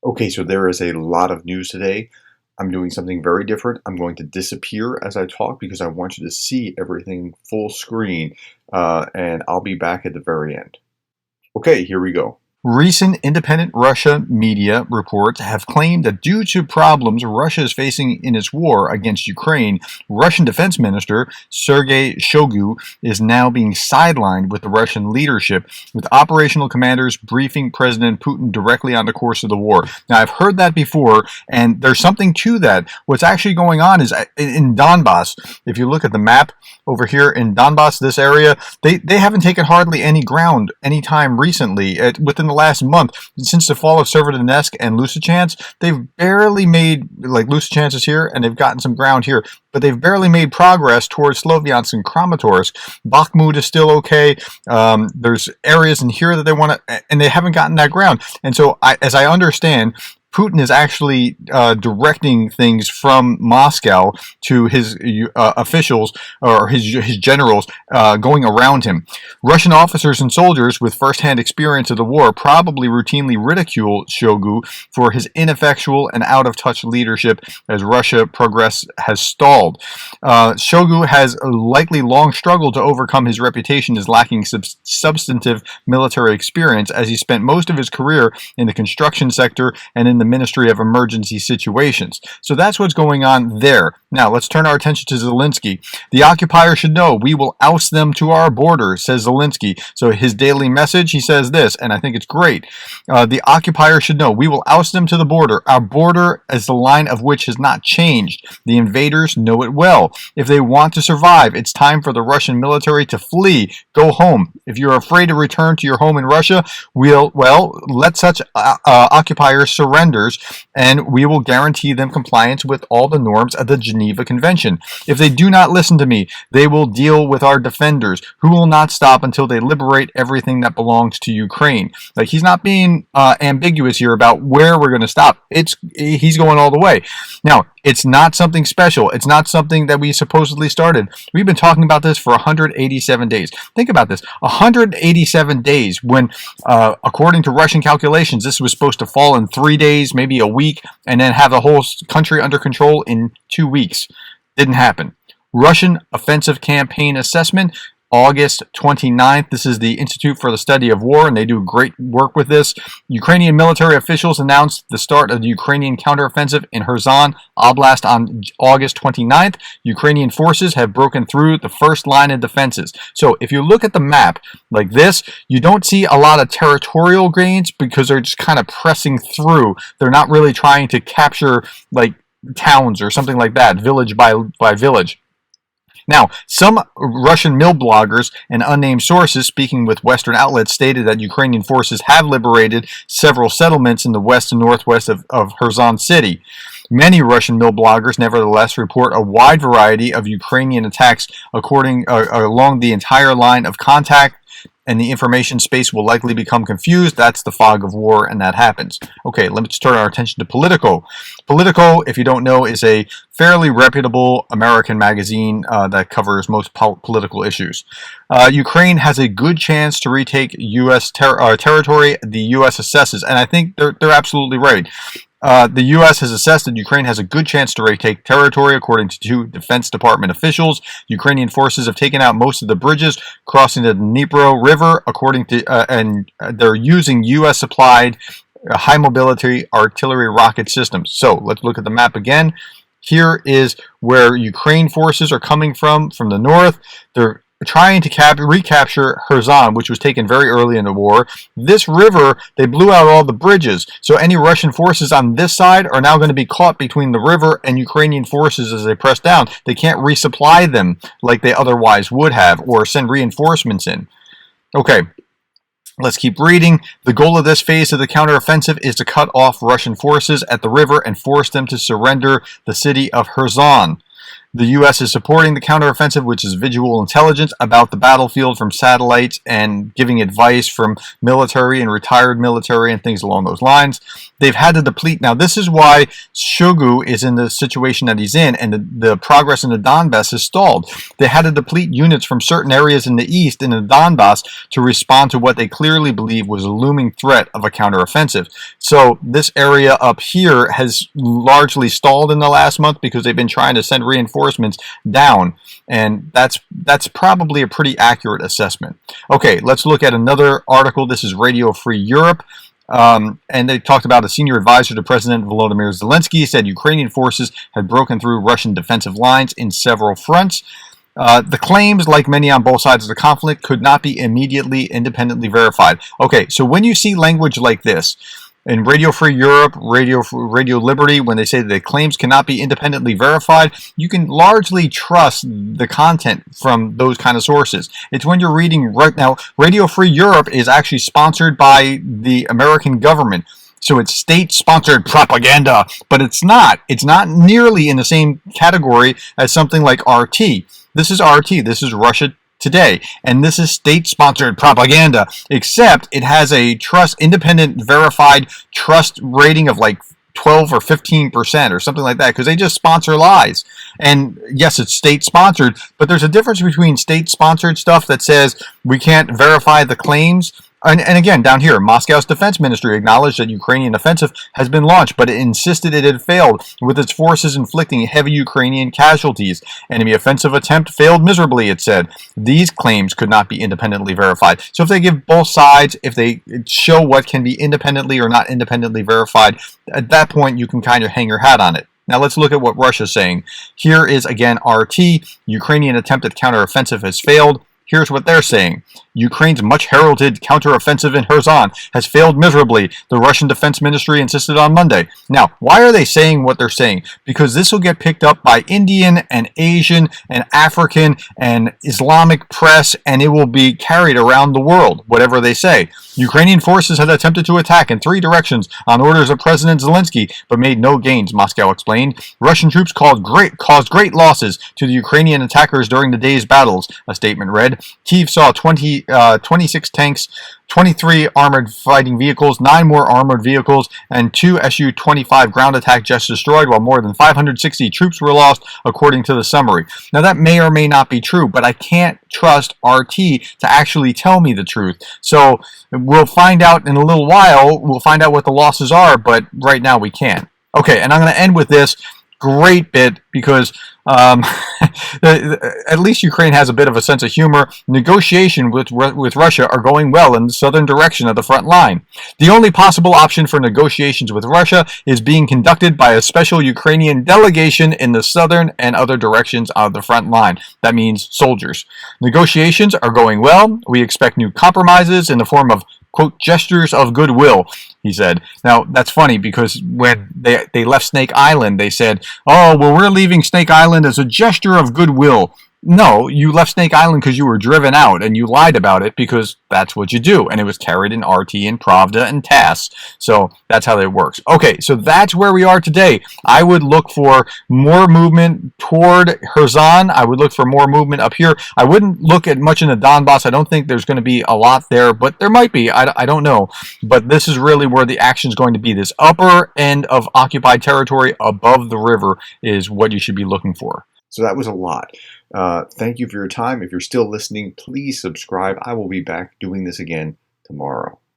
Okay, so there is a lot of news today. I'm doing something very different. I'm going to disappear as I talk because I want you to see everything full screen, and I'll be back at the very end. Okay, here we go. Recent independent Russia media reports have claimed that due to problems Russia is facing in its war against Ukraine, Russian Defense Minister Sergei Shoigu is now being sidelined with the Russian leadership, with operational commanders briefing President Putin directly on the course of the war. Now, I've heard that before, and there's something to that. What's actually going on is in Donbass, if you look at the map over here in Donbass, this area, they haven't taken hardly any ground anytime recently. Within the last month, since the fall of Severodonetsk and Lysychansk, they've barely made, like Lysychansk is here, and they've gotten some ground here, but they've barely made progress towards Sloviansk and Kramatorsk. Bakhmut is still okay. There's areas in here that they want to, and they haven't gotten that ground. And so, as I understand, Putin is actually directing things from Moscow to his officials or his generals going around him. Russian officers and soldiers with first-hand experience of the war probably routinely ridicule Shoigu for his ineffectual and out-of-touch leadership as Russia progress has stalled. Shoigu has likely long struggled to overcome his reputation as lacking substantive military experience, as he spent most of his career in the construction sector and in the Ministry of Emergency Situations. So that's what's going on there. Now, let's turn our attention to Zelensky. The occupier should know we will oust them to our border, says Zelensky. So his daily message, he says this, and I think it's great. The occupier should know we will oust them to the border. Our border is the line of which has not changed. The invaders know it well. If they want to survive, it's time for the Russian military to flee. Go home. If you're afraid to return to your home in Russia, let such occupiers surrender, and we will guarantee them compliance with all the norms of the Geneva Convention. If they do not listen to me, they will deal with our defenders, who will not stop until they liberate everything that belongs to Ukraine. Like, he's not being ambiguous here about where we're going to stop. He's going all the way. Now, it's not something special. It's not something that we supposedly started. We've been talking about this for 187 days. Think about this. 187 days when, according to Russian calculations, this was supposed to fall in 3 days, maybe a week, and then have the whole country under control in 2 weeks. Didn't happen. Russian offensive campaign assessment, August 29th. This is the Institute for the Study of War, and they do great work with this. Ukrainian military officials announced the start of the Ukrainian counteroffensive in Kherson Oblast on August 29th. Ukrainian forces have broken through the first line of defenses. So if you look at the map like this, you don't see a lot of territorial gains because they're just kind of pressing through. They're not really trying to capture like towns or something like that, village by village. Now, some Russian mill bloggers and unnamed sources speaking with Western outlets stated that Ukrainian forces have liberated several settlements in the west and northwest of Kherson city. Many Russian mill bloggers, nevertheless, report a wide variety of Ukrainian attacks along the entire line of contact, and the information space will likely become confused. That's the fog of war, and that happens. Okay, let's turn our attention to Politico. Politico, if you don't know, is a fairly reputable American magazine that covers most political issues. Ukraine has a good chance to retake U.S. territory, the U.S. assesses, and I think they're absolutely right. The U.S. has assessed that Ukraine has a good chance to retake territory, according to two Defense Department officials. Ukrainian forces have taken out most of the bridges crossing the Dnipro River, and they're using U.S.-supplied high-mobility artillery rocket systems. So let's look at the map again. Here is where Ukraine forces are coming from the north. They're trying to recapture Kherson, which was taken very early in the war. This river, they blew out all the bridges. So any Russian forces on this side are now going to be caught between the river and Ukrainian forces as they press down. They can't resupply them like they otherwise would have or send reinforcements in. Okay. Let's keep reading. The goal of this phase of the counteroffensive is to cut off Russian forces at the river and force them to surrender the city of Kherson. The U.S. is supporting the counteroffensive, which is visual intelligence about the battlefield from satellites and giving advice from military and retired military and things along those lines. They've had to deplete. Now, this is why Shoigu is in the situation that he's in, and the progress in the Donbass has stalled. They had to deplete units from certain areas in the east in the Donbass to respond to what they clearly believe was a looming threat of a counteroffensive. So this area up here has largely stalled in the last month because they've been trying to send reinforcements down, and that's probably a pretty accurate assessment. Okay, let's look at another article. This is Radio Free Europe. And they talked about a senior advisor to President Volodymyr Zelensky said Ukrainian forces had broken through Russian defensive lines in several fronts. The claims, like many on both sides of the conflict, could not be immediately independently verified. Okay, so when you see language like this, in Radio Free Europe, Radio Liberty, when they say that the claims cannot be independently verified, you can largely trust the content from those kind of sources. It's when you're reading right now, Radio Free Europe is actually sponsored by the American government. So it's state-sponsored propaganda, but it's not. It's not nearly in the same category as something like RT. This is RT. This is Russia Today, and this is state-sponsored propaganda, except it has a independent verified trust rating of like 12 or 15% or something like that, because they just sponsor lies. And yes, it's state-sponsored, but there's a difference between state-sponsored stuff that says we can't verify the claims. And again, down here, Moscow's defense ministry acknowledged that Ukrainian offensive has been launched, but it insisted it had failed, with its forces inflicting heavy Ukrainian casualties. Enemy offensive attempt failed miserably, it said. These claims could not be independently verified. So if they give both sides, if they show what can be independently or not independently verified, at that point you can kind of hang your hat on it. Now let's look at what Russia's saying. Here is again RT. Ukrainian attempt at counteroffensive has failed. Here's what they're saying. Ukraine's much-heralded counteroffensive in Kherson has failed miserably, the Russian Defense Ministry insisted on Monday. Now, why are they saying what they're saying? Because this will get picked up by Indian and Asian and African and Islamic press, and it will be carried around the world, whatever they say. Ukrainian forces had attempted to attack in 3 directions on orders of President Zelensky, but made no gains, Moscow explained. Russian troops caused great losses to the Ukrainian attackers during the day's battles, a statement read. Kyiv saw 26 tanks, 23 armored fighting vehicles, 9 more armored vehicles, and 2 Su-25 ground attack jets destroyed, while more than 560 troops were lost, according to the summary. Now, that may or may not be true, but I can't trust RT to actually tell me the truth. So we'll find out in a little while. We'll find out what the losses are, but right now we can't. Okay, and I'm going to end with this great bit because at least Ukraine has a bit of a sense of humor. Negotiations with Russia are going well in the southern direction of the front line. The only possible option for negotiations with Russia is being conducted by a special Ukrainian delegation in the southern and other directions of the front line. That means soldiers. Negotiations are going well. We expect new compromises in the form of, quote, gestures of goodwill, he said. Now, that's funny because when they left Snake Island, they said, oh, well, we're leaving Snake Island as a gesture of goodwill. No, you left Snake Island because you were driven out, and you lied about it because that's what you do. And it was carried in RT and Pravda and TASS. So that's how that works. Okay, so that's where we are today. I would look for more movement toward Kherson. I would look for more movement up here. I wouldn't look at much in the Donbass. I don't think there's going to be a lot there, but there might be. I don't know. But this is really where the action is going to be. This upper end of occupied territory above the river is what you should be looking for. So that was a lot. Thank you for your time. If you're still listening, please subscribe. I will be back doing this again tomorrow.